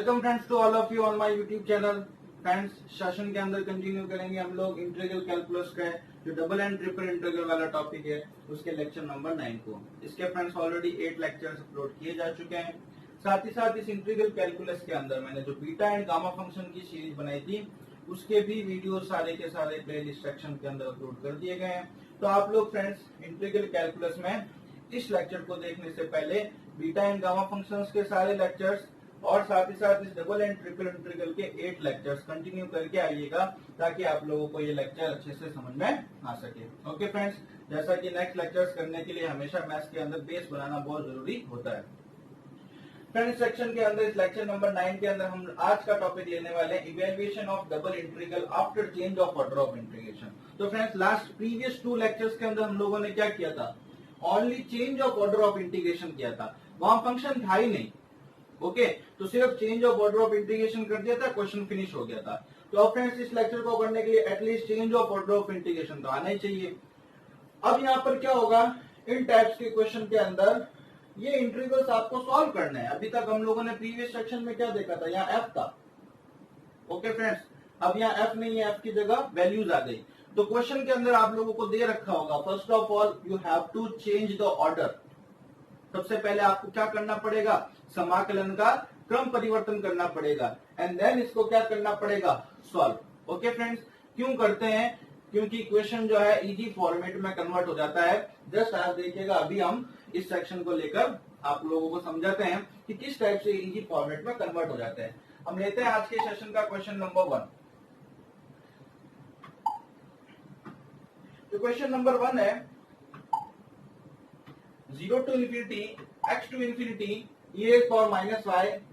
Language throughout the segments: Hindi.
Welcome friends to all of you on my YouTube channel. Friends, session के अंदर कंटिन्यू करेंगे हम लोग इंटीग्रल कैलकुलस का जो डबल एंड ट्रिपल इंटीग्रल वाला टॉपिक है उसके लेक्चर नंबर 9 को। इसके फ्रेंड्स ऑलरेडी 8 लेक्चर्स अपलोड किए जा चुके हैं। साथ ही साथ इस इंटीग्रल कैलकुलस के अंदर मैंने जो बीटा एंड गामा फंक्शन की सीरीज बनाई थी उसके भी वीडियो सारे के सारे प्लेलिस्ट सेक्शन के अंदर अपलोड कर दिए गए हैं। तो आप लोग फ्रेंड्स इंटीग्रल कैलकुलस में इस लेक्चर को देखने से पहले बीटा एंड गामा फंक्शंस के सारे लेक्चर्स और साथ ही साथ इस डबल एंड ट्रिपल इंटीग्रल के 8 लेक्चर्स कंटिन्यू करके आइएगा ताकि आप लोगों को ये लेक्चर अच्छे से समझ में आ सके। ओके फ्रेंड्स, जैसा कि नेक्स्ट लेक्चर्स करने के लिए हमेशा मैथ्स के अंदर बेस बनाना बहुत जरूरी होता है। फ्रेंड्स, सेक्शन के अंदर इस लेक्चर नंबर 9 के अंदर हम आज का टॉपिक लेने वाले हैं evaluation of double integral after change of order of integration. तो फ्रेंड्स, लास्ट प्रीवियस 2 लेक्चर्स के अंदर हम लोगों ने क्या किया था, only change of order of integration किया था, वहां फंक्शन था ही नहीं। ओके, तो सिर्फ change of order of integration कर दिया था, क्वेश्चन फिनिश हो गया था। तो अब फ्रेंड्स, इस लेक्चर को करने के लिए at least change of order of integration तो आना ही चाहिए। अब यहाँ पर क्या होगा, इन टाइप्स के क्वेश्चन के अंदर ये इंटीग्रल्स आपको सॉल्व करना है। अभी तक हम लोगों ने प्रीवियस सेक्शन में क्या देखा था, यहाँ एफ था। ओके फ्रेंड्स, अब यहाँ एफ नहीं है, एफ की जगह वैल्यूज आ गई। तो क्वेश्चन के अंदर आप लोगों को दे रखा होगा, first of all you have to change the order. सबसे पहले आपको क्या करना पड़ेगा, समाकलन का क्रम परिवर्तन करना पड़ेगा एंड देन इसको क्या करना पड़ेगा, सॉल्व। ओके फ्रेंड्स, क्यों करते हैं, क्योंकि क्वेश्चन जो है इजी फॉर्मेट में कन्वर्ट हो जाता है। जस्ट आप देखिएगा, अभी हम इस सेक्शन को लेकर आप लोगों को समझाते हैं कि किस टाइप से इजी फॉर्मेट में कन्वर्ट हो जाते हैं। हम लेते हैं आज के सेशन का क्वेश्चन नंबर 1। तो क्वेश्चन नंबर 1 है 0 to infinity x to infinity e power minus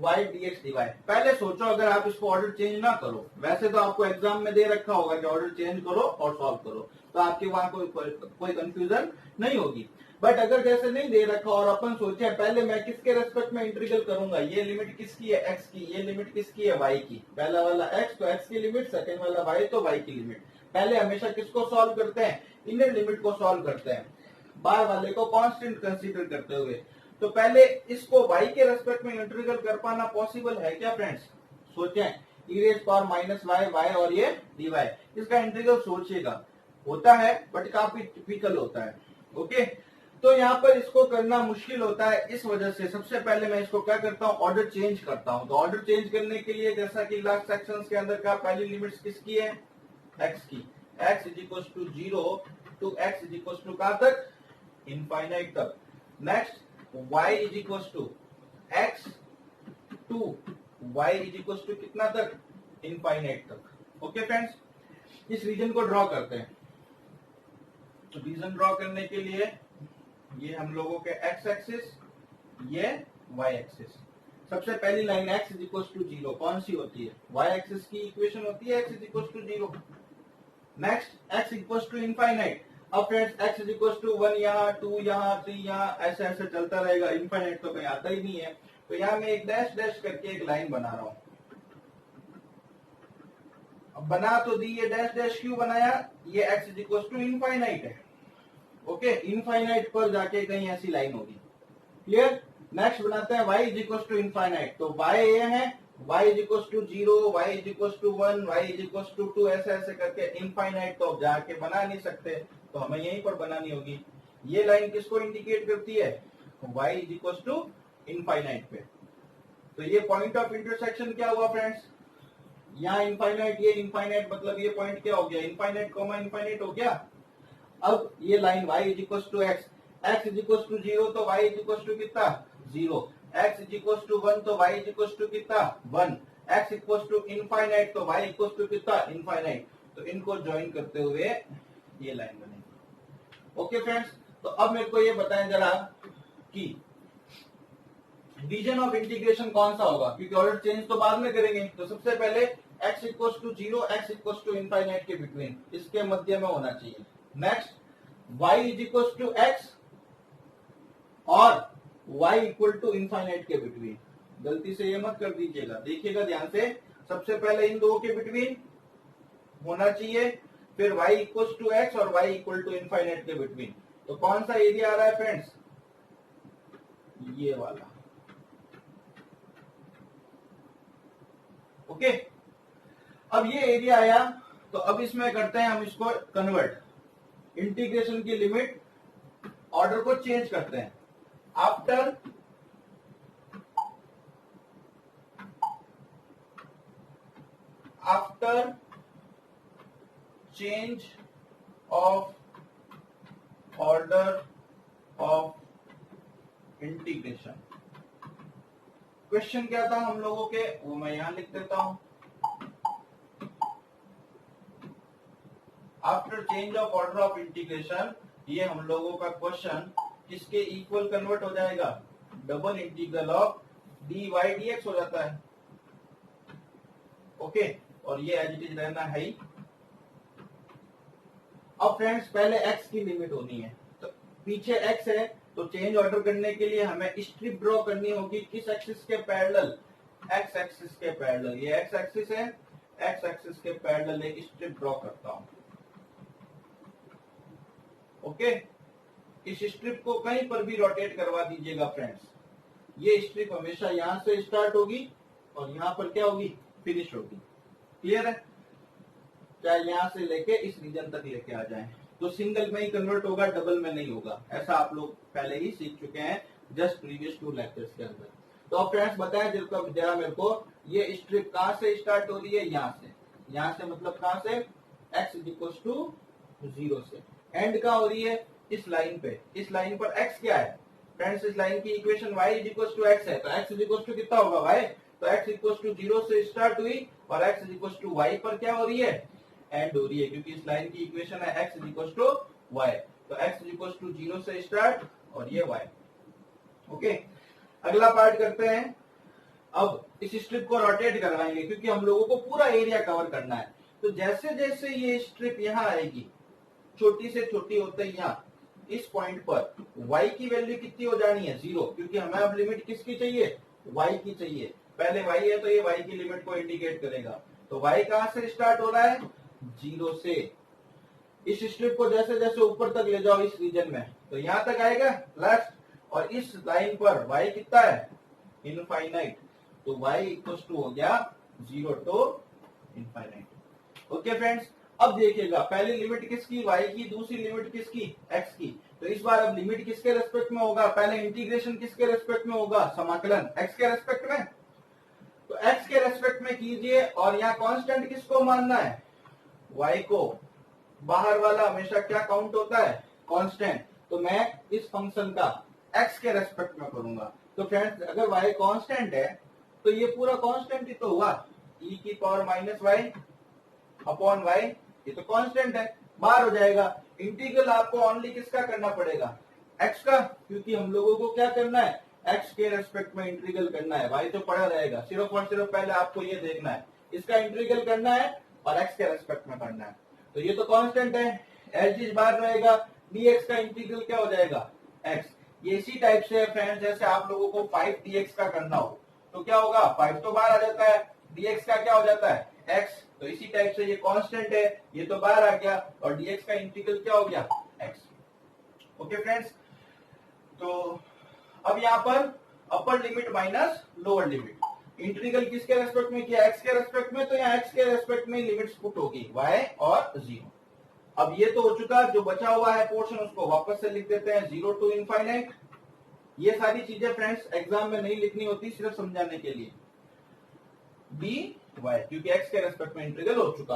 y dx dy। पहले सोचो, अगर आप इसको ऑर्डर चेंज ना करो, वैसे तो आपको एग्जाम में दे रखा होगा कि ऑर्डर चेंज करो और सॉल्व करो, तो आपके वहां कोई कंफ्यूजन नहीं होगी। बट अगर जैसे नहीं दे रखा और अपन सोचे पहले मैं किसके रेस्पेक्ट में इंटीग्रल करूंगा, ये लिमिट किसकी है, x की, ये लिमिट किसकी है, y की। पहला वाला x तो x की लिमिट, सेकंड वाला y तो y की लिमिट। पहले हमेशा किसको सॉल्व करते हैं, इनर लिमिट को सॉल्व करते हैं, बाहर वाले को कांस्टेंट कंसीडर करते हुए। तो पहले इसको y के रेस्पेक्ट में इंटीग्रल कर पाना पॉसिबल है क्या फ्रेंड्स, सोचें। e पावर माइनस y और ये dy, इसका इंटीग्रल सोचिएगा, होता है बट काफी टिपिकल होता है। ओके, तो यहाँ पर इसको करना मुश्किल होता है, इस वजह से सबसे पहले मैं इसको क्या करता हूँ, ऑर्डर चेंज करता हूँ। तो ऑर्डर चेंज करने के लिए जैसा कि लास्ट सेक्शंस के अंदर का पहली लिमिट्स किसकी है, x की, x is equal to 0 to x is equal to कहां तक, इनफाइनाइट तक। Next y is equal to x to y is equal to कितना तक, इनफाइनाइट तक। ओके फ्रेंड्स, इस रीजन को ड्रॉ करते हैं। तो रीजन ड्रॉ करने के लिए ये हम लोगों के x एक्सिस, ये y एक्सिस। सबसे पहली line x is equal to 0 कौन सी होती है, y एक्सिस की इक्वेशन होती है x is equal to 0। Next x equal to infinite. अब friends x is equal to 1 यहाँ, 2 यहाँ, 3 यहाँ, ऐसे ऐसे चलता रहेगा, इनफाइनाइट तो कहीं आता ही नहीं है। तो यहाँ मैं एक डैश डैश करके एक लाइन बना रहा हूं। अब बना तो दी, ये डैश डैश क्यों बनाया, ये x is equal to infinite है। ओके, इनफाइनाइट पर जाके कहीं ऐसी लाइन होगी, क्लियर। नेक्स्ट बनाते हैं y is equal to infinite. तो y ये है, y is equal to 0, y is equal to 1, y is equal to 2, ऐसे ऐसे करके इनफाइनाइट तो अब जाके बना नहीं सकते, तो हमें यहीं पर बनानी होगी। ये लाइन किसको इंडिकेट करती है, y is equal to infinite पे। तो ये पॉइंट ऑफ इंटरसेक्शन क्या हुआ फ्रेंड्स, यहाँ इनफाइनाइट, ये इनफाइनाइट, मतलब ये पॉइंट क्या हो गया, इनफाइनाइट कॉमा इनफाइनाइट हो गया। अब ये line y is equal to x, x is equal to 0 तो y इज इक्वल टू कितना, 0, x इज इक्वल टू 1 तो y इज इक्वल टू कितना, 1, x इक्वल टू इनफाइनाइट तो y इक्वल टू कितना, इनफाइनाइट। तो इनको ज्वाइन करते हुए ये लाइन बनेगी। ओके फ्रेंड्स, तो अब मेरे को ये बताएं जरा कि रीजन ऑफ इंटीग्रेशन कौन सा होगा, क्योंकि ऑर्डर चेंज तो बाद में करेंगे। तो सबसे पहले x equal to 0, x equal to infinite के बिटवीन, इसके मध्य में होना चाहिए। Next y is equal to x और y इक्वल टू इनफाइनाइट के बिटवीन। गलती से ये मत कर दीजिएगा, देखिएगा ध्यान से, सबसे पहले इन दो के बिटवीन होना चाहिए, फिर y इक्वल टू x और y इक्वल टू इनफाइनाइट के बिटवीन। तो कौन सा एरिया आ रहा है फ्रेंड्स, ये वाला। ओके, अब ये एरिया आया, तो अब इसमें करते हैं हम इसको कन्वर्ट, इंटीग्रेशन की लिमिट, ऑर्डर को चेंज करते हैं। After change of order of integration, question क्या था हम लोगों के, वो मैं यहां लिख देता हूं। After change of order of integration, ये हम लोगों का क्वेश्चन किसके इक्वल कन्वर्ट हो जाएगा, double integral of dy dx हो जाता है। ओके, और ये एज इट इज रहना है ही। अब फ्रेंड्स पहले x की लिमिट होनी है, तो पीछे x है, तो चेंज ऑर्डर करने के लिए हमें स्ट्रिप ड्रॉ करनी होगी किस एक्सिस के पैरेलल, x एक्सिस के पैरेलल। ये x एक्सिस है, x एक्सिस के पैरेलल एक स्ट्रिप ड्रॉ करता हूं। ओके, इस स्ट्रिप को कहीं पर भी रोटेट करवा दीजिएगा फ्रेंड्स। ये स्ट्रिप हमेशा यहां से स्टार्ट होगी और यहां पर क्या होगी, फिनिश होगी। क्लियर है, चाहे यहां से लेके इस रीजन तक लेके आ जाए, तो सिंगल में ही कन्वर्ट होगा, डबल में नहीं होगा। ऐसा आप लोग पहले ही सीख चुके हैं जस्ट प्रीवियस 2 लेक्चर्स के अंदर। तो अब फ्रेंड्स बताएं जरा मेरे को, ये स्ट्रिप कहां से स्टार्ट हो रही है, यहां से मतलब कहां से, x इक्वल्स टू 0 से। एंड कहां हो रही है, इस लाइन पे। इस लाइन पर x क्या है फ्रेंड्स, इस लाइन की equation y equals to x है, तो x इक्वल्स टू कितना होगा y, तो x इक्वल्स टू 0 से स्टार्ट हुई और x इक्वल्स टू y पर क्या हो रही है, एंड हो रही है, क्योंकि इस लाइन की इक्वेशन है x इक्वल्स टू y, तो x इक्वल्स टू 0 से स्टार्ट और ये y। ओके, अगला पार्ट करते हैं। अब इस स्ट्रिप को रोटेट करवाएंगे क्योंकि हम लोगों को पूरा एरिया कवर करना है। तो जैसे जैसे ये स्ट्रिप यहाँ आएगी, छोटी से छोटी होते ही यहाँ इस पॉइंट पर y की वैल्यू कितनी हो जानी है, 0, क्योंकि हमें अब लिमिट किसकी चाहिए, y की चाहिए। पहले y है तो ये y की लिमिट को इंडिकेट करेगा। तो y कहां से स्टार्ट हो रहा है, 0 से। इस स्ट्रिप को जैसे जैसे ऊपर तक ले जाओ इस रीजन में, तो यहां तक आएगा लास्ट, और इस लाइन पर y कितना है, इनफाइनाइट, तो y इक्वल्स टू हो गया 0 टू इनफाइनाइट। ओके फ्रेंड्स, अब देखिएगा पहली लिमिट किसकी, y की, दूसरी लिमिट किसकी, x की। तो इस बार अब लिमिट किसके रेस्पेक्ट में होगा, पहले इंटीग्रेशन किसके रेस्पेक्ट में होगा, समाकलन x के रेस्पेक्ट में। तो x के रेस्पेक्ट में कीजिए, और यहाँ कांस्टेंट किसको मानना है, y को। बाहर वाला हमेशा क्या काउंट होता है, कांस्टेंट। तो मैं इस फंक्शन का x के रेस्पेक्ट में करूंगा। तो फ्रेंड्स अगर y कांस्टेंट है तो ये पूरा कांस्टेंट ही तो हुआ, e की power minus y upon y, ये तो कांस्टेंट है, बाहर हो जाएगा। इंटीग्रल आपको ओनली किसका करना पड़ेगा, x का, क्योंकि हम लोगों को क्या करना है, x के रेस्पेक्ट में इंटीग्रल करना है। y तो पड़ा रहेगा, सिर्फ और सिर्फ पहले आपको ये देखना है, इसका इंटीग्रल करना है और x के रेस्पेक्ट में करना है। तो ये तो कांस्टेंट है, एज चीज बाहर रहेगा, dx का इंटीग्रल क्या हो जाएगा, x। ये इसी टाइप से फ्रेंड्स, जैसे आप लोगों को 5 dx का करना हो तो क्या होगा, 5 तो बाहर आ जाता है, dx का क्या हो जाता है, x। तो इसी टाइप से ये कांस्टेंट है, ये तो बाहर आ गया, और dx का इंटीग्रल क्या हो गया, x। ओके फ्रेंड्स, तो अब यहाँ पर upper limit minus lower limit, integral किसके रेस्पेक्ट में किया, x के रेस्पेक्ट में, तो यहाँ x के रेस्पेक्ट में लिमिट्स पुट होगी, y और 0। अब ये तो हो चुका, जो बचा हुआ है पोर्शन उसको वापस से लिख देते हैं, 0 टू इनफाइनाइट। ये सारी चीजें फ्रेंड्स एग्जाम में नहीं लिखनी होती, सिर्फ समझाने के लिए। dy, क्योंकि x के रेस्पेक्ट में इंटीग्रल हो चुका।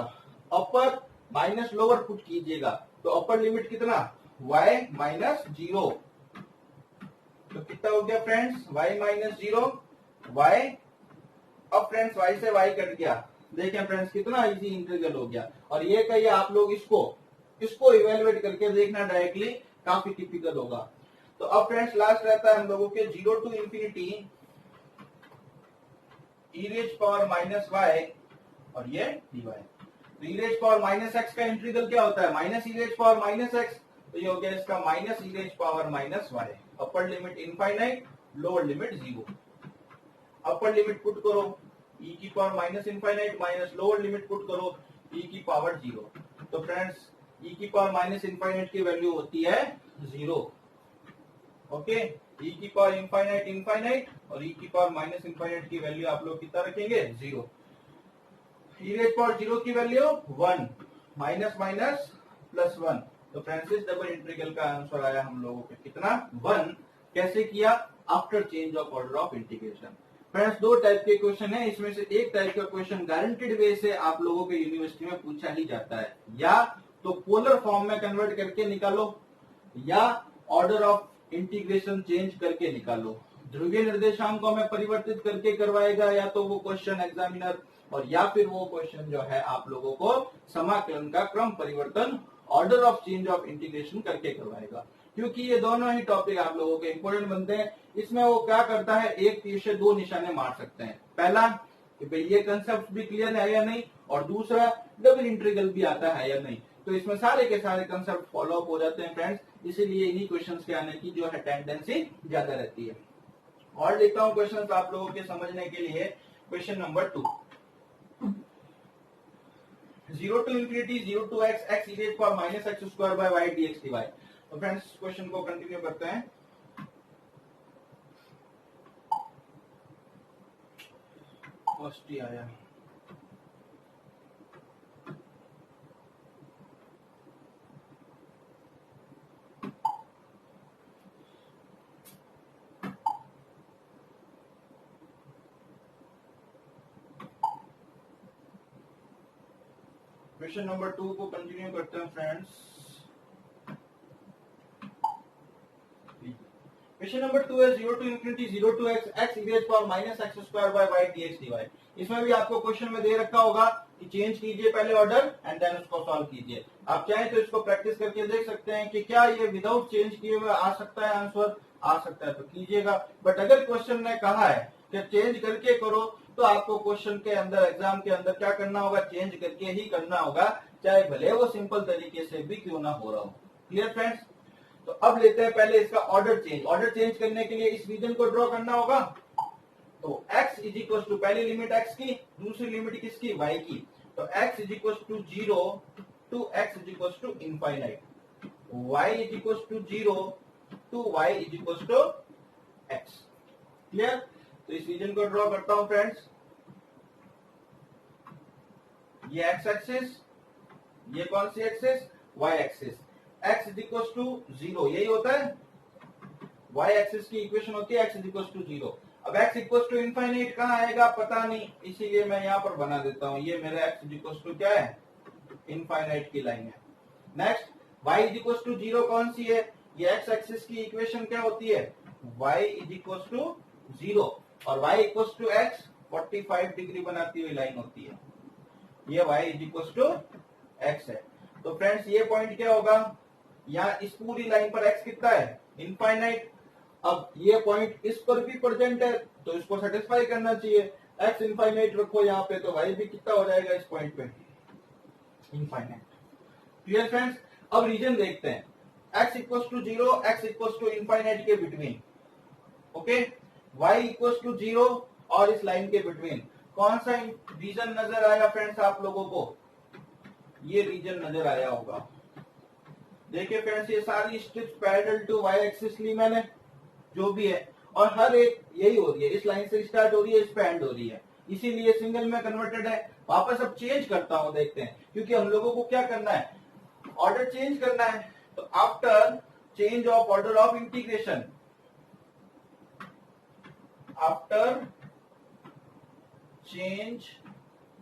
अपर माइनस लोअर पुट कीजिएगा, तो अपर लिमिट कितना, y माइनस 0, तो कितना हो गया फ्रेंड्स, y माइनस 0, y। अब फ्रेंड्स y से y कट गया, देखें फ्रेंड्स कितना इजी इंटीग्रल हो गया। और ये कहिए आप लोग इसको इवेलुएट करके देखना डायरेक्टली, काफी टिपिकल होगा। तो अब फ्रेंड्स लास्ट रहता है हम लोगों के 0 to infinity e raise power minus y, और ये dy। तो e raise power minus x का इंटीग्रल क्या होता है, minus e raise power minus x, तो ये हो गया इसका minus e raise power minus y। Upper limit infinite, lower limit 0। Upper limit put करो e की power minus infinite, minus lower limit put करो e की पावर 0। तो फ्रेंड्स e की पावर माइनस इनफाइनाइट की वैल्यू होती है 0। ओके, e की पावर इनफाइनाइट, और e की पावर माइनस इनफाइनाइट की वैल्यू आप लोग कितना रखेंगे, 0। e रेज पावर 0 की वैल्यू 1, माइनस माइनस प्लस 1। तो फ्रेंड्स इस डबल इंटीग्रल का आंसर आया हम लोगों को कितना 1। कैसे किया? After change of order of integration. Friends दो टाइप के क्वेश्चन है, इसमें से एक टाइप का क्वेश्चन गारंटेड वे से आप लोगों के यूनिवर्सिटी में पूछा ही जाता है, या तो पोलर फॉर्म में कन्वर्ट करके निकालो या ऑर्डर ऑफ इंटीग्रेशन चेंज करके निकालो। ध्रुवीय निर्देशांकों में परिवर्तित करके करवाएगा या तो वो क्वेश्चन एग्जामिनर, और या फिर वो क्वेश्चन जो है आप लोगों को समाकलन का क्रम परिवर्तन order of change of integration करके करवाएगा। क्योंकि ये दोनों ही टॉपिक आप लोगों के इंपोर्टेंट बनते हैं। इसमें वो क्या करता है, एक तीर से दो निशाने मार सकते हैं। पहला कि भाई ये कंसेप्ट भी क्लियर है या नहीं, और दूसरा डबल इंटीग्रल भी आता है या नहीं। तो इसमें सारे के सारे कंसेप्ट फॉलो अप हो जाते हैं फ्रेंड्स, इसीलिए इन्हीं क्वेश्चंस के आने की जो है टेंडेंसी ज्यादा रहती है। और लिखता हूं क्वेश्चंस आप लोगों के समझने के लिए। Question number 2, 0 to infinity 0 to x x e raised power minus x square by y dx dy। तो फ्रेंड्स क्वेश्चन को कंटिन्यू करते हैं। फर्स्ट ही आया, क्वेश्चन नंबर 2 को कंटिन्यू करते हैं फ्रेंड्स। क्वेश्चन नंबर 2 है 0 to infinity 0 to x x e raised power minus x square by y dx dy। इसमें भी आपको क्वेश्चन में दे रखा होगा कि चेंज कीजिए पहले ऑर्डर एंड देन उसको सॉल्व कीजिए। आप चाहें तो इसको प्रैक्टिस करके देख सकते हैं कि क्या ये विदाउट चेंज किए हुए आ सकता है आंसर, आ सकता है तो कीजिएगा। बट अगर क्वेश्चन ने कहा है कि चेंज करके करो, तो आपको क्वेश्चन के अंदर एग्जाम के अंदर क्या करना होगा, चेंज करके ही करना होगा, चाहे भले वो सिंपल तरीके से भी क्यों ना हो रहा हो। Clear friends? तो अब लेते हैं पहले इसका ऑर्डर चेंज। ऑर्डर चेंज करने के लिए इस रीजन को ड्रॉ करना होगा। तो x इज इक्वल टू पहली लिमिट x की, दूसरी लिमिट किसकी, y की। तो x is equal to 0 to x is equal to infinite, y is equal to 0 to y is equal to x। Clear? तो इस रीजन को ड्रॉ करता हूं फ्रेंड्स। ये x एक्सिस, ये कौन सी axis, y axis. x is equal to 0 यही होता है, y एक्सिस की इक्वेशन होती है x इज इक्वल टू 0। अब x इक्वल टू इनफाइनाइट कहां आएगा पता नहीं, इसीलिए मैं यहां पर बना देता हूं, ये मेरा x इज इक्वल टू क्या है, इनफाइनाइट की लाइन है। Next y is equal to 0 कौन सी है, ये x एक्सिस की इक्वेशन क्या होती है, y इज इक्वल टू 0, और y equal to x 45 degree बनाती हुई लाइन होती है, ये y is equal to x है। तो फ्रेंड्स ये पॉइंट क्या होगा, यहाँ इस पूरी लाइन पर x कितना है, इनफाइनाइट। अब ये पॉइंट इस पर भी प्रेजेंट है तो इसको सेटिस्फाई करना चाहिए, x इनफाइनाइट रखो यहाँ पे तो y भी कितना हो जाएगा इस पॉइंट पे, इनफाइनाइट। Clear friends? अब रीजन देखते हैं, x equal to 0, x equal to infinite के between, okay, y equal to 0 और इस लाइन के बिटवीन कौन सा रीजन नजर आया फ्रेंड्स आप लोगों को, ये रीजन नजर आया होगा। देखिए फ्रेंड्स ये सारी strips parallel to y axis ली मैंने, जो भी है, और हर एक यही हो रही है, इस लाइन से स्टार्ट हो रही है, इस पे एंड हो रही है, इसीलिए सिंगल में कन्वर्टेड है। वापस अब चेंज करता हूं, देखते हैं, क्योंकि हम लोगों को क्या करना है, ऑर्डर चेंज करना है। तो after change of order of integration, after change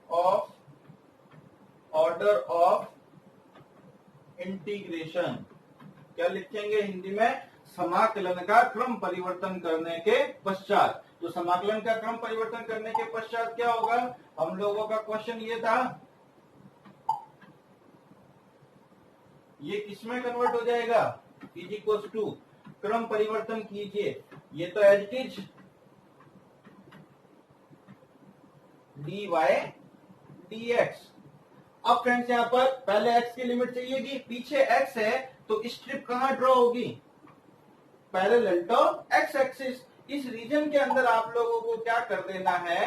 of order of integration, क्या लिखेंगे हिंदी में, समाकलन का क्रम परिवर्तन करने के पश्चात। तो समाकलन का क्रम परिवर्तन करने के पश्चात क्या होगा, हम लोगों का क्वेश्चन ये था, ये किसमें कन्वर्ट हो जाएगा, इज इक्वल टू क्रम परिवर्तन कीजिए, ये तो as it is dy dx। अब फ्रेंड्स यहाँ पर पहले x की लिमिट चाहिएगी, पीछे x है तो स्ट्रिप कहां ड्रॉ होगी, पैरेलल टू x एक्सिस। इस रीजन के अंदर आप लोगों को क्या कर देना है,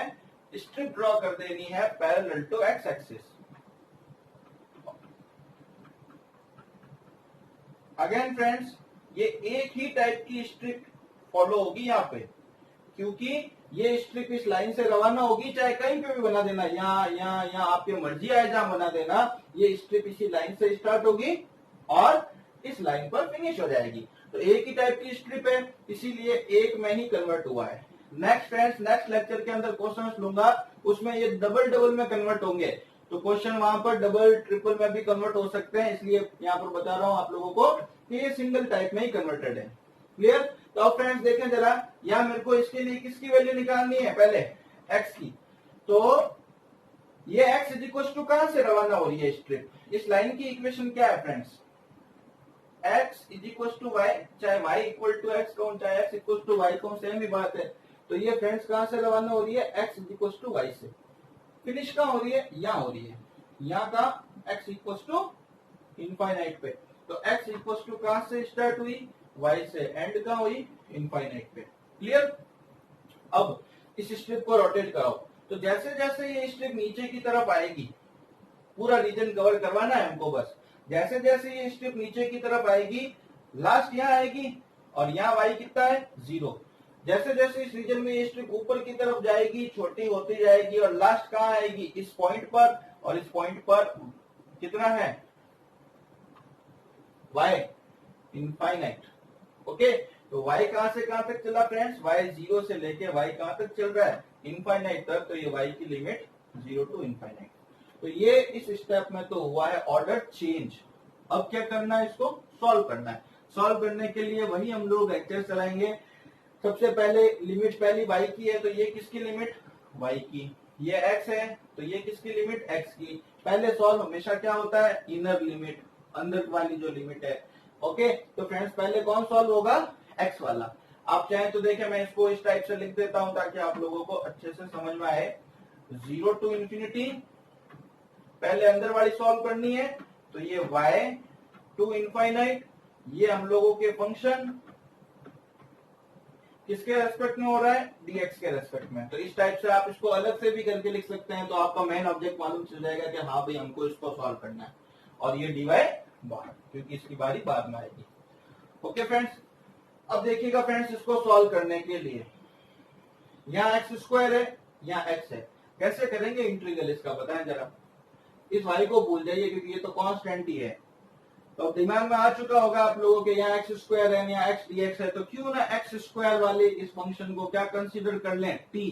स्ट्रिप ड्रॉ कर देनी है parallel to x axis. Again friends ये एक ही टाइप की स्ट्रिप फॉलो होगी यहाँ पे, क्योंकि ये स्ट्रिप इस लाइन से रवाना होगी, चाहे कहीं पे भी बना देना, यहाँ आपकी मर्जी आए जहां बना देना, ये स्ट्रिप इसी लाइन से स्टार्ट होगी और इस लाइन पर फिनिश हो जाएगी। तो एक ही टाइप की स्ट्रिप है, इसीलिए एक में ही कन्वर्ट हुआ है। नेक्स्ट फ्रेंड्स, नेक्स्ट लेक्चर के अंदर क्वेश्चंस लूंगा, उसमें ये डबल डबल में कन्वर्ट होंगे, तो क्वेश्चन वहां पर डबल ट्रिपल में भी कन्वर्ट हो सकते हैं, इसलिए यहाँ पर बता रहा हूं आप लोगों को कि ये सिंगल टाइप में ही कन्वर्टेड है। क्लियर? तो अब फ्रेंड्स देखें जरा, यहाँ मेरे को इसके लिए किसकी वैल्यू निकालनी है, पहले x की। तो ये x इज इक्वल टू कहां से रवाना हो रही है स्ट्रिप, इस लाइन की इक्वेशन क्या है friends, x is equal to y, चाहे y इक्वल टू एक्स कहूं चाहे x इक्वल टू वाई कहूं, सेम ही बात है। तो ये फ्रेंड्स कहां से रवाना हो रही है, x is equal to y से। फिनिश कहां हो रही है, यहाँ हो रही है, यहाँ का x इक्वल टू इनफाइनाइट पे। तो x इक्वल टू कहां से स्टार्ट हुई, y से, एंड कहां हुई, इनफाइनाइट पे। क्लियर? अब इस स्ट्रिप को रोटेट कराओ, तो जैसे जैसे ये स्ट्रिप नीचे की तरफ आएगी, पूरा रीजन कवर करवाना है हमको बस, जैसे जैसे ये स्ट्रिप नीचे की तरफ आएगी, लास्ट यहाँ आएगी और यहाँ y कितना है, 0। जैसे जैसे इस रीजन में ये स्ट्रिप ऊपर की तरफ जाएगी, छोटी होती जाएगी और लास्ट कहाँ आएगी, इस पॉइंट पर, और इस पॉइंट पर कितना है, y इनफाइनाइट। ओके, तो y कहां से कहां तक चला फ्रेंड्स, y 0 से लेके y कहां तक चल रहा है, इनफाइनाइट तक। तो ये y की लिमिट 0 टू इनफाइनाइट। तो ये इस स्टेप में तो हुआ है ऑर्डर चेंज। अब क्या करना है, इसको सॉल्व करना है। सॉल्व करने के लिए वही हम लोग लेक्चर चलाएंगे। सबसे पहले लिमिट पहली y की है, तो ये किसकी लिमिट, y की। ये x है, तो ये किसकी लिमिट, x की। पहले सॉल्व हमेशा क्या होता है, इनर लिमिट, अंदर वाली जो लिमिट है। ओके, तो फ्रेंड्स पहले कौन सॉल्व होगा, x वाला। आप चाहें तो देखें, मैं इसको इस टाइप से लिख देता हूं ताकि आप लोगों को अच्छे से समझ में आए। 0 टू इंफिनिटी, पहले अंदर वाली सॉल्व करनी है, तो ये y टू इनफाइनाइट, ये हम लोगों के फंक्शन किसके रेस्पेक्ट में हो रहा है, dx के रेस्पेक्ट में। तो इस टाइप से आप इसको अलग से भी करके लिख सकते हैं, तो आपका मेन ऑब्जेक्ट मालूम चल जाएगा कि हाँ भाई हमको इसको सॉल्व करना है। और ये dy बाहर, क्योंकि इसकी बारी बाद में आएगी। ओके फ्रेंड्स, अब देखिएगा फ्रेंड्स, इसको सॉल्व करने के लिए यहाँ एक्स स्क्वायर है, यहाँ x है, कैसे करेंगे इंटीग्रल इसका, बताएं जरा। इस y को भूल जाइए क्योंकि ये तो कांस्टेंट ही है। तो दिमाग में आ चुका होगा आप लोगों के, यहाँ एक्स स्क्वायर है, यहाँ एक्स dx है, तो क्यों ना एक्स स्क्वायर वाले इस फंक्शन को क्या कंसीडर कर लें, t।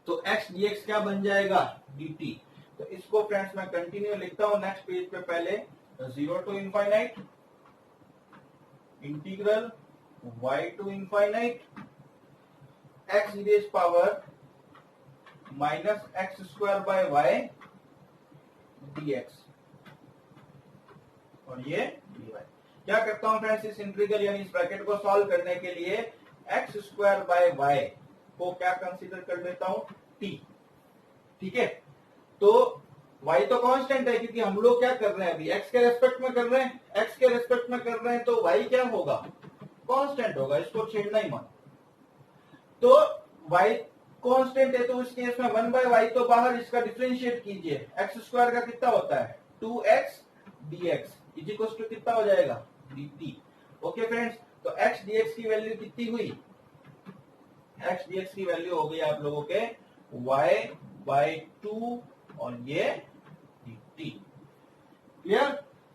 तो एक्स dx क्या बन जाएगा, dt। तो इसको फ्रेंड्स मैं कंटिन्यू लिखता हूँ नेक्स्ट पेज पे। पहले 0 to infinite integral y to infinite x e raise power minus x square by y dx, और ये dy। क्या करता हूं फ्रेंड्स, इस इंटीग्रल यानी इस ब्रैकेट को सॉल्व करने के लिए एक्स स्क्वायर बाय वाई को क्या कंसीडर कर लेता हूं, t। ठीक है, तो y तो कांस्टेंट है क्योंकि हम लोग क्या कर रहे हैं अभी, x के रेस्पेक्ट में कर रहे हैं, x के रेस्पेक्ट में कर रहे हैं, तो y क्या होगा, कांस्टेंट होगा, इसको छेड़ना ही मत। तो y कांस्टेंट है, तो इस केस में 1/y तो बाहर, इसका डिफरेंशिएट कीजिए। एक्स स्क्वायर का कितना होता है, 2x dx is equal to कितना हो जाएगा, dt। ओके फ्रेंड्स, तो x dx की वैल्यू कितनी हुई, x dx की वैल्यू हो गई आप लोगों के y/2 और ये dt। क्लियर?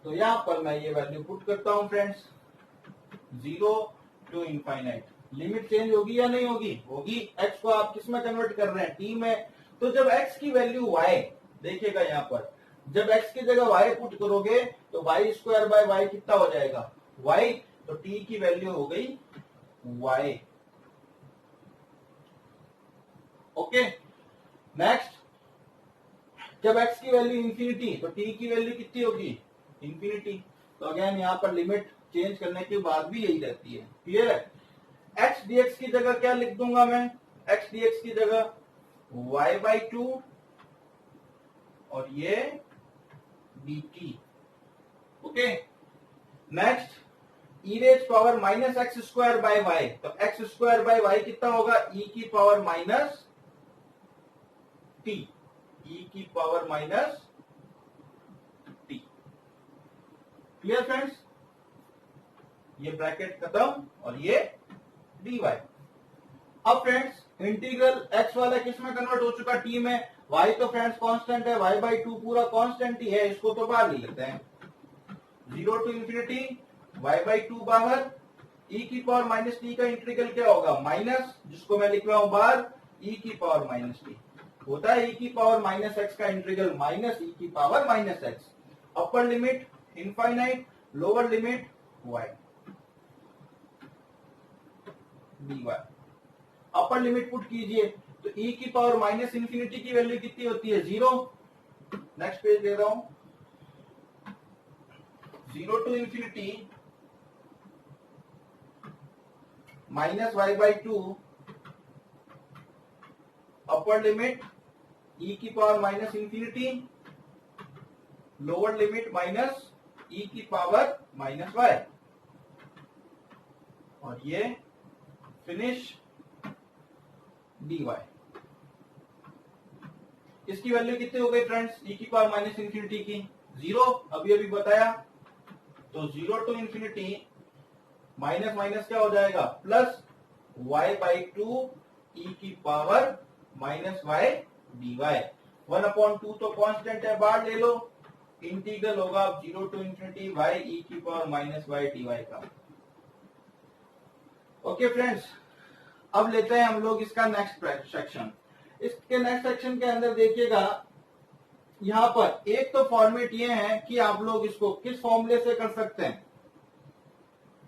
तो यहां पर मैं ये वैल्यू पुट करता हूं friends, 0 to infinite. Limit change होगी या नहीं होगी, होगी। x को आप किस में कन्वर्ट कर रहे हैं, t में। तो जब x की वैल्यू y, देखिएगा यहां पर, जब x की जगह y पुट करोगे तो y स्क्वायर बाय वाई कितना हो जाएगा, y। तो t की वैल्यू हो गई y। ओके, नेक्स्ट, जब x की वैल्यू इंफिनिटी, तो t की वैल्यू कितनी होगी, इंफिनिटी। तो अगेन यहाँ पर लिमिट चेंज करने के बाद भी यही रहती है। क्लियर है? x dx की जगह क्या लिख दूंगा मैं, x dx की जगह y/2 और ये dt। Okay, next, e raise power minus x square by y. तो एक्स स्क्वायर बाय वाई कितना होगा, e की पावर माइनस t, e की power minus t। Clear friends? ये ब्रैकेट खत्म और ये dy। अब फ्रेंड्स इंटीग्रल x वाला किस में कन्वर्ट हो चुका, t में। y तो फ्रेंड्स कांस्टेंट है, y/2 पूरा कांस्टेंट ही है, इसको तो बाहर ले लेते हैं। 0 टू इंफिनिटी y/2 बाहर, e की पावर माइनस टी का इंटीग्रल क्या होगा, माइनस, जिसको मैं लिख रहा हूं बाहर, e की पावर माइनस टी होता है, e की पावर माइनस एक्स का इंटीग्रल माइनस e की पावर माइनस एक्स। अपर limit infinite, lower limit y dy। अपर लिमिट पुट कीजिए तो e की पावर माइनस इंफिनिटी की वैल्यू कितनी होती है, 0। नेक्स्ट पेज दे रहा हूं, 0 to infinity minus y/2, upper limit e की power minus infinity, lower limit minus e की पावर माइनस y, और ये फिनिश dy। इसकी वैल्यू कितनी हो गई फ्रेंड्स, e की पावर माइनस इंफिनिटी की 0, अभी अभी बताया। तो 0 टू इंफिनिटी माइनस माइनस क्या हो जाएगा, प्लस y/2 e की पावर माइनस y dy। 1/2 तो कांस्टेंट है, बाहर ले लो, इंटीग्रल होगा 0 टू इंफिनिटी y e की पावर माइनस y dy का। ओके फ्रेंड्स, अब लेते हैं हम लोग इसका नेक्स्ट सेक्शन। इसके नेक्स्ट सेक्शन के अंदर देखिएगा, यहां पर एक तो फॉर्मेट ये है कि आप लोग इसको किस फॉर्मूले से कर सकते हैं,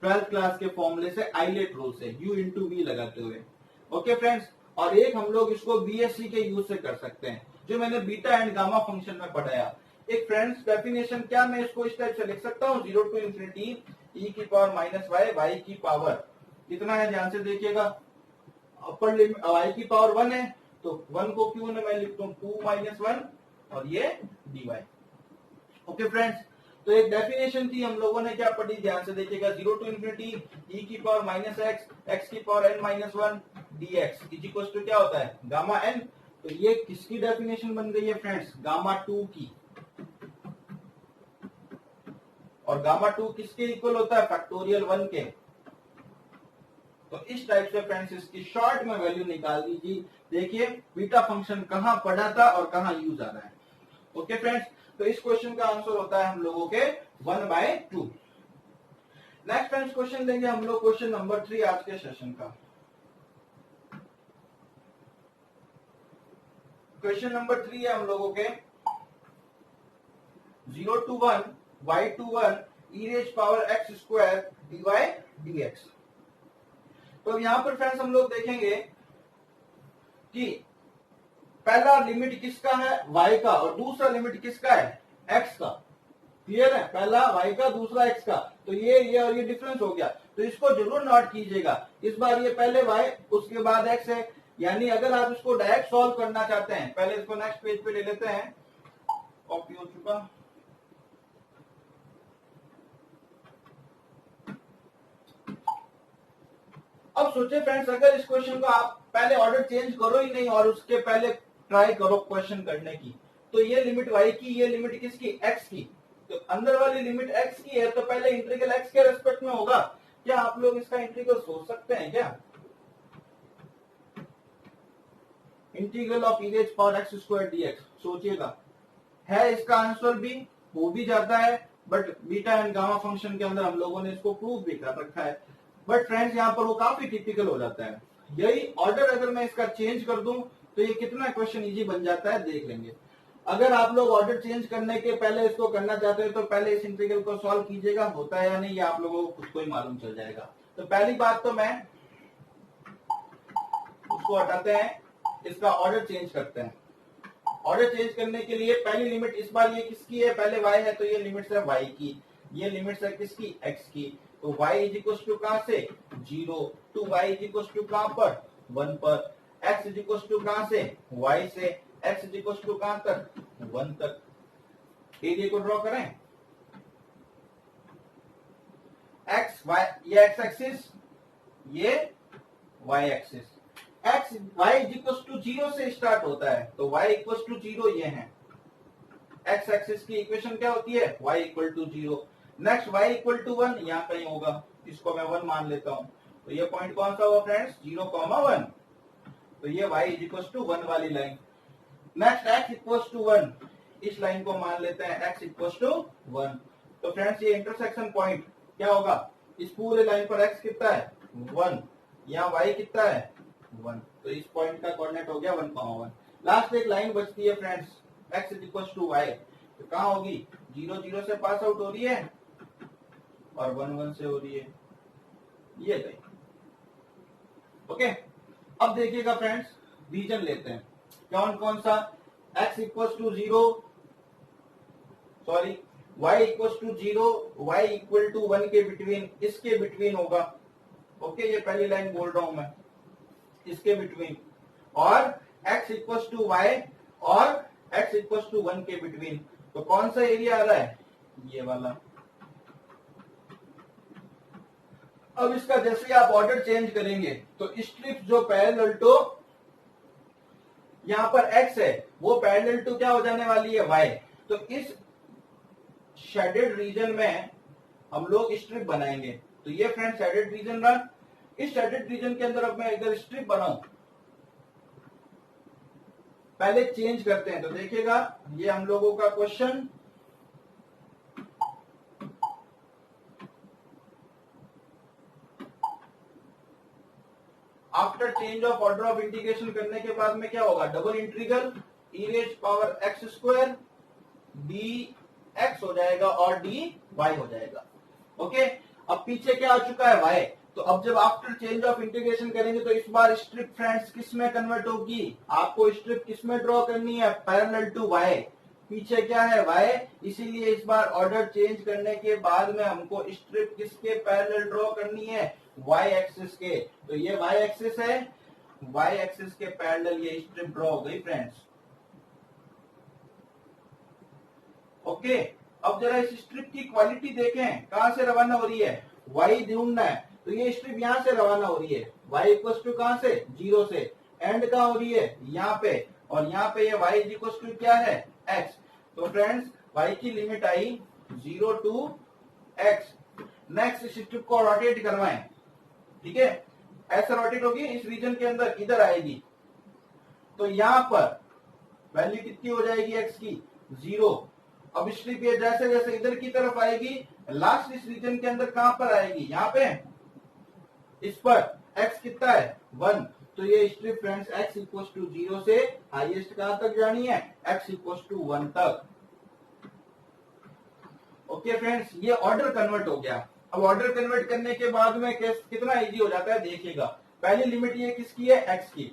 12th क्लास के फॉर्मूले से, आइलेट रूल से, u इंटू वी लगाते हुए। ओके फ्रेंड्स, और एक हम लोग इसको बीएससी के यूज से कर सकते हैं, जो मैंने बीटा एंड गामा फंक्शन में पढ़ाया। एक फ्रेंड्स डेफिनेशन, क्या मैं इसको इस टाइप से लिख सकता हूं, 0 टू इंफिनिटी e की पावर माइनस y की पावर कितना है, ध्यान से देखिएगा, अपर लिमिट y की पावर 1 है, तो 1 को क्यों ना मैं लिखता हूं 2 माइनस 1, और ये dy। ओके फ्रेंड्स, तो एक डेफिनेशन थी, हम लोगों ने क्या पढ़ी, ध्यान से देखिएगा, 0 टू इंफिनिटी e की पावर माइनस x की power n minus 1 dx is equal to क्या होता है, गामा n। तो ये किसकी डेफिनेशन बन गई है फ्रेंड्स, गामा 2 की, और गामा 2 किसके इक्वल होता है, फैक्टोरियल 1 के। तो इस टाइप से फ्रेंड्स इसकी शॉर्ट में वैल्यू निकाल दीजिए। देखिए बीटा फंक्शन कहां पढ़ा था और कहां यूज आ रहा है। ओके फ्रेंड्स, तो इस क्वेश्चन का आंसर होता है हम लोगों के 1/2। नेक्स्ट फ्रेंड्स क्वेश्चन देंगे हम लोग, क्वेश्चन नंबर 3 आज के सेशन का। क्वेश्चन नंबर 3 है हम लोगों के 0 to 1 y to 1 e raise power x square dy dx। तो यहां पर फ्रेंड्स हम लोग देखेंगे कि पहला लिमिट किसका है, y का, और दूसरा लिमिट किसका है, x का। क्लियर है, पहला y का, दूसरा x का। तो ये और ये डिफरेंस हो गया, तो इसको जरूर नोट कीजिएगा। इस बार ये पहले y उसके बाद x है, यानी अगर आप इसको डायरेक्ट सॉल्व करना चाहते हैं, पहले इसको नेक्स्ट पेज पे ले लेते हैं, कॉपी हो चुका। अब सोचे फ्रेंड्स, अगर इस क्वेश्चन को आप पहले ऑर्डर चेंज करो ही नहीं और उसके पहले ट्राई करो क्वेश्चन करने की, तो ये लिमिट y की, ये लिमिट किसकी, x की। तो अंदर वाली लिमिट x की है, तो पहले इंटीग्रल x के रेस्पेक्ट में होगा। क्या आप लोग इसका इंटीग्रल सोच सकते हैं क्या, integral of e raise power x square dx, सोचिएगा। है इसका आंसर भी, हो भी जाता है, but beta and gamma function के अंदर हम लोगों ने इसको प्रूव भी कर रखा है। बट फ्रेंड्स यहाँ पर वो काफी टिपिकल हो जाता है। यही ऑर्डर अगर मैं इसका चेंज कर दूं तो ये कितना क्वेश्चन इजी बन जाता है, देख लेंगे। अगर आप लोग ऑर्डर चेंज करने के पहले इसको करना चाहते हैं तो पहले इस इंटीग्रल को सॉल्व कीजिएगा, होता है या नहीं ये आप लोगों को खुद को ही मालूम चल जाएगा। तो पहली बात तो मैं उसको हटाते हैं, इसका ऑर्डर चेंज करते हैं। ऑर्डर चेंज करने के लिए पहली लिमिट इस बार ये किसकी है, पहले y है, तो ये लिमिट है y की, ये लिमिट है किसकी, x की। तो y इज इक्वल टू कहां से, 0 to y is equal to कहां पर, 1 पर। x इज इक्वल टू कहां से, y से, x इज इक्वल टू कहां तक, 1 तक। एरिया को ड्रॉ करें, x y, ये x एक्सिस, ये y axis. x y is equal to 0 से स्टार्ट होता है, तो y इक्वल टू 0 ये है। x एक्सिस की इक्वेशन क्या होती है, y equal to 0। Next y equal to 1 यहाँ कहीं होगा, इसको मैं 1 मान लेता हूं। तो ये पॉइंट कौन सा होगा फ्रेंड्स, 0, 1। तो ये y इज इक्वल टू 1 वाली line. Next x equal to 1, इस लाइन को मान लेते हैं x इक्वल टू 1। तो फ्रेंड्स ये इंटरसेक्शन पॉइंट क्या होगा, इस पूरे लाइन पर x कितना है 1, यहाँ y कितना है 1, तो इस पॉइंट का कोऑर्डिनेट हो गया 1,1। लास्ट एक लाइन बचती है friends x is equal to y, तो कहाँ होगी 0 0 से पास आउट हो रही है और 1 1 से हो रही है, ये गई। ओके, अब देखिएगा फ्रेंड्स रीजन लेते हैं कौन कौन सा, x equal to 0 sorry y equal to 0, y equal to 1 के बिटवीन, इसके बिटवीन होगा। ओके, ये पहली लाइन बोल रहा हूं मैं, इसके बिटवीन, और x इक्वल टू y और x इक्वल टू 1 के बिटवीन। तो कौन सा एरिया आ रहा है, ये वाला। अब इसका जैसे आप ऑर्डर चेंज करेंगे तो स्ट्रिप जो पैरेलल टू यहां पर x है वो पैरेलल टू क्या हो जाने वाली है y। तो इस शेडेड रीजन में हम लोग स्ट्रिप बनाएंगे। तो ये फ्रेंड शेडेड रीजन रहा। इस शेडेड रीजन के अंदर अब मैं इधर स्ट्रिप बनाऊं, पहले चेंज करते हैं। तो देखिएगा ये हम लोगों का question, after change of order of integration करने के बाद में क्या होगा, double integral e raise power x square dx हो जाएगा और dy हो जाएगा। ओके, अब पीछे क्या आ चुका है y। तो अब जब आफ्टर चेंज ऑफ इंटीग्रेशन करेंगे तो इस बार स्ट्रिप फ्रेंड्स किस में कन्वर्ट होगी, आपको स्ट्रिप किस में ड्रॉ करनी है, पैरेलल टू y। पीछे क्या है y, इसीलिए इस बार ऑर्डर चेंज करने के बाद में हमको स्ट्रिप किसके पैरेलल ड्रॉ करनी है, y एक्सिस के। तो ये y एक्सिस है, y एक्सिस के पैरेलल ये स्ट्रिप ड्रॉ हो गई फ्रेंड्स। ओके, अब जरा इस स्ट्रिप की क्वालिटी देखें, कहां से रवाना हो रही है, y ढूंढना है। तो ये स्ट्रिप यहां से रवाना हो रही है, y इक्वल टू कहां से 0 से, एंड कहां हो रही है यहाँ पे, और यहाँ पे ये y इक्वल टू क्या है x। तो फ्रेंड्स y की लिमिट आई 0 टू x। नेक्स्ट स्ट्रिप को रोटेट करवाएं, ठीक है, ऐसे रोटेट होगी इस रीजन के अंदर, इधर आएगी। तो यहां पर वैल्यू कितनी हो जाएगी x की 0। अब स्ट्रिप ये जैसे जैसे इधर की तरफ आएगी, लास्ट इस रीजन के अंदर कहां पर आएगी, यहाँ पे, इस पर x कितना है 1। तो ये strip friends x equal to 0 से हाईएस्ट कहां तक जानी है, x इक्वल टू 1 तक। ओके फ्रेंड्स, ये ऑर्डर कन्वर्ट हो गया। अब ऑर्डर कन्वर्ट करने के बाद में कितना इजी हो जाता है देखिएगा। पहली लिमिट ये किसकी है, x की,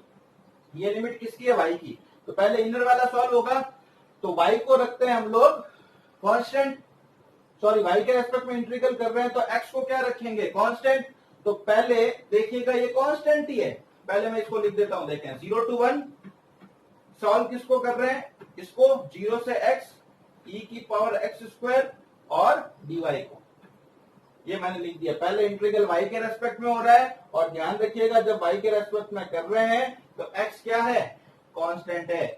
ये लिमिट किसकी है, y की। तो पहले इनर वाला सॉल्व होगा, तो y को रखते हैं हम लोग कांस्टेंट, सॉरी y के रेस्पेक्ट में इंटीग्रल कर रहे हैं तो x को क्या रखेंगे, कांस्टेंट। तो पहले देखिएगा ये कांस्टेंट ही है, पहले मैं इसको लिख देता हूं, देखें 0 टू 1 सॉल्व किसको कर रहे हैं, इसको 0 से x e की पावर x स्क्वायर और dy को, ये मैंने लिख दिया। पहले इंटीग्रल y के रेस्पेक्ट में हो रहा है, और ध्यान रखिएगा जब y के रेस्पेक्ट में कर रहे हैं तो x क्या है, कांस्टेंट है,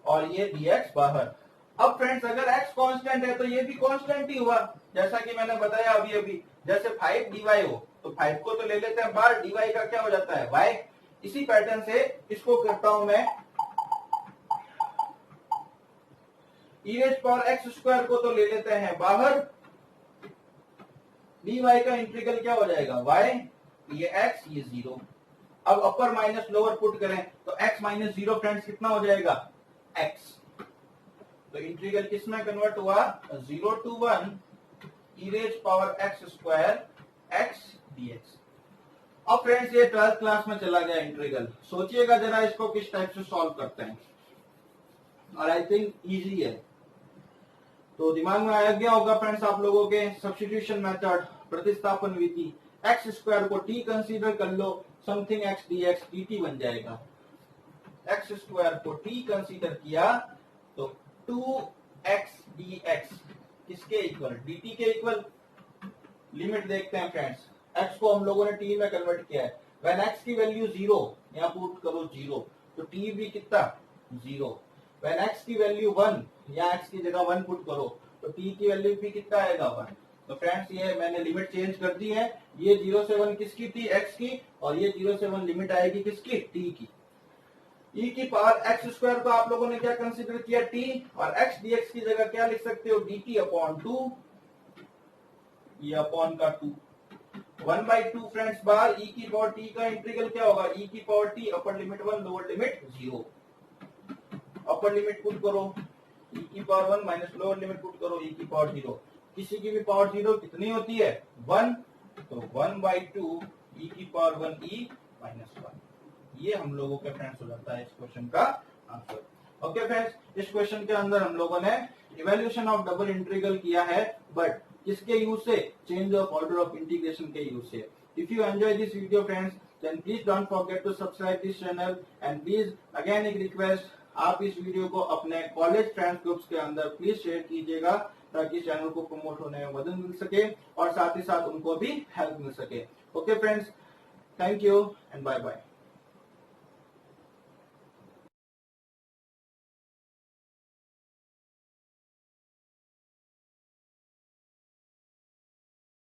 और ये dx बाहर। अब फ्रेंड्स अगर x कांस्टेंट है तो ये भी कांस्टेंट ही हुआ, जैसा कि मैंने बताया अभी अभी, जैसे 5 dy हो तो 5 को तो ले लेते हैं बाहर, dy का क्या हो जाता है y। इसी पैटर्न से इसको करता हूं मैं, e raise power x square को तो ले लेते हैं बाहर, dy का इंटीग्रल क्या हो जाएगा y, ये x ये 0। अब अपर माइनस लोअर पुट करें तो x माइनस 0 फ्रेंड्स कितना हो जाएगा x। तो इंटीग्रल किस में कन्वर्ट हुआ, 0 to 1 e raise power x square x dx। अब फ्रेंड्स ये 12th क्लास में चला गया इंटीग्रल। सोचिएगा जरा इसको किस टाइप से सॉल्व करते हैं, और आई थिंक इजी है। तो दिमाग में आ गया होगा फ्रेंड्स आप लोगों के, सब्स्टिट्यूशन मेथड, प्रतिस्थापन विधि, x स्क्वायर को t कंसीडर कर लो, समथिंग x dx dt बन जाएगा। x स्क्वायर को t कंसीडर किया तो 2x dx किसके इक्वल, dt के इक्वल। लिमिट देखते हैं फ्रेंड्स, x को हम लोगों ने t में कन्वर्ट किया है, व्हेन x की वैल्यू 0, यहाँ पुट करो 0, तो t भी कितना 0। व्हेन x की वैल्यू 1, यहाँ x की जगह 1 पुट करो तो t की वैल्यू भी कितना आएगा 1। तो फ्रेंड्स ये मैंने लिमिट चेंज कर दी है, ये 0 से 1 किसकी थी, x की, और ये 0 से 1 लिमिट आएगी किसकी, t की। e की पावर x स्क्वायर को आप लोगों ने क्या कंसीडर किया t, और x dx की जगह क्या लिख सकते हो dt अपॉन 2, ये अपॉन का 2 1/2 फ्रेंड्स बार e की पावर t का इंटीग्रल क्या होगा e की power t upper limit 1 lower limit 0, upper limit put करो e की power 1 minus lower limit put करो e की पावर 0, किसी की भी पावर 0 कितनी होती है 1, तो 1/2 e की पावर 1 e माइनस 1, ये हम लोगों के फ्रेंड्स हो जाता है इस क्वेश्चन का आंसर। ओके फ्रेंड्स, इस क्वेश्चन के अंदर हम लोगों ने इवैल्यूएशन ऑफ डबल इंटीग्रल किया है, बट किसके यूज से, change of order of integration के यूज से। If you enjoy this video friends, then please don't forget to subscribe this channel, and please again एक रिक्वेस्ट, आप इस वीडियो को अपने कॉलेज फ्रेंड्स ग्रुप्स के अंदर प्लीज शेयर कीजिएगा, ताकि चैनल को प्रमोट होने में मदद मिल सके और साथ ही साथ उनको भी हेल्प मिल सके। Okay friends, thank you and bye bye.